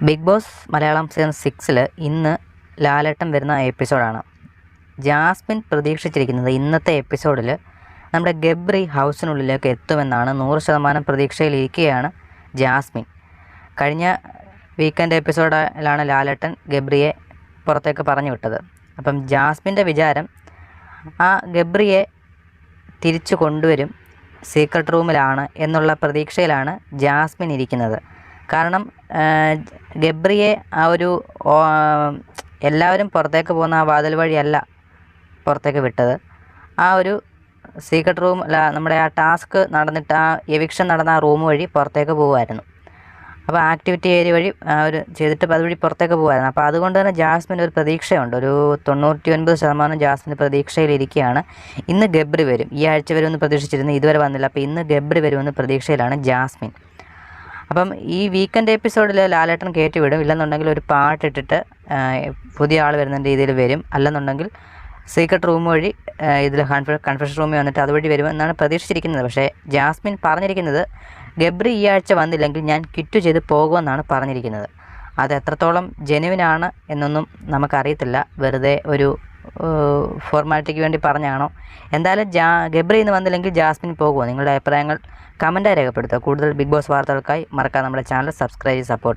Big boss Malayalam season 6-ൽ ഇന്ന് ലാലേട്ടൻ വരുന്ന എപ്പിസോഡാണ്. ജാസ്മിൻ പ്രതീക്ഷിച്ചിരിക്കുന്നത് ഇന്നത്തെ എപ്പിസോഡിൽ നമ്മുടെ ഗബ്രി ഹൗസിനുള്ളിലേക്ക് എത്തുമെന്നാണ്. 100% പ്രതീക്ഷയിലിരിക്കുകയാണ് ജാസ്മിൻ. കഴിഞ്ഞ വീക്കെൻഡ് എപ്പിസോഡിലാണ് ലാലേട്ടൻ ഗബ്രിയെ പുറത്തേക്ക് പറഞ്ഞു വിട്ടത്. അപ്പം ജാസ്മിൻ്റെ വിചാരം ആ ഗബ്രിയെ തിരിച്ചു കൊണ്ടുവരും, സീക്രട്ട് റൂമിലാണ് എന്നുള്ള പ്രതീക്ഷയിലാണ് ജാസ്മിൻ ഇരിക്കുന്നത്. കാരണം ഗബ്രിയെ എല്ലാവരും പുറത്തേക്ക് പോകുന്ന ആ വാതിൽ വഴിയല്ല പുറത്തേക്ക് വിട്ടത്. ആ ഒരു സീക്രട്ട് റൂം നമ്മുടെ ആ ടാസ്ക് നടന്നിട്ട് ആ എവിക്ഷൻ നടന്ന ആ റൂം വഴി പുറത്തേക്ക് പോകുമായിരുന്നു. അപ്പോൾ ആക്ടിവിറ്റി ഏരിയ വഴി ചെയ്തിട്ട് അതുവഴി പുറത്തേക്ക് പോകുമായിരുന്നു. അപ്പോൾ അതുകൊണ്ട് തന്നെ ജാസ്മിൻ ഒരു പ്രതീക്ഷയുണ്ട്. ഒരു 99% ജാസ്മിൻ പ്രതീക്ഷയിലിരിക്കുകയാണ്. ഇന്ന് ഗബ്രി വരും, ഈ ആഴ്ച വരുമെന്ന് പ്രതീക്ഷിച്ചിരുന്നു, ഇതുവരെ വന്നില്ല. അപ്പോൾ ഇന്ന് ഗബ്രി വരുമെന്ന് പ്രതീക്ഷയിലാണ് ജാസ്മിൻ. അപ്പം ഈ വീക്കെൻഡ് എപ്പിസോഡിൽ ലാലേട്ടൻ കയറ്റി വിടും. ഇല്ലെന്നുണ്ടെങ്കിൽ ഒരു പാട്ടിട്ടിട്ട് പുതിയ ആൾ വരുന്ന രീതിയിൽ വരും. അല്ലെന്നുണ്ടെങ്കിൽ സീക്രട്ട് റൂം വഴി ഇതിൽ കൺഫെഷൻ റൂമിൽ വന്നിട്ട് അതുവഴി വരുമെന്നാണ് പ്രതീക്ഷിച്ചിരിക്കുന്നത്. പക്ഷേ ജാസ്മിൻ പറഞ്ഞിരിക്കുന്നത് ഗബ്രി ഈ ആഴ്ച വന്നില്ലെങ്കിൽ ഞാൻ ക്വിറ്റ് ചെയ്ത് പോകുമെന്നാണ് പറഞ്ഞിരിക്കുന്നത്. അത് എത്രത്തോളം ജെനുവിനാണ് എന്നൊന്നും നമുക്കറിയത്തില്ല. വെറുതെ ഒരു ഫോർമാലിറ്റിക്ക് വേണ്ടി പറഞ്ഞാണോ? എന്തായാലും ഗബ്രി ഇന്ന് വന്നില്ലെങ്കിൽ ജാസ്മിൻ പോകുമോ? നിങ്ങളുടെ അഭിപ്രായങ്ങൾ കമൻറ്റായി രേഖപ്പെടുത്തുക. കൂടുതൽ ബിഗ് ബോസ് വാർത്തകൾക്കായി മറക്കാതെ നമ്മുടെ ചാനൽ സബ്സ്ക്രൈബ് ചെയ്ത് സപ്പോർട്ട്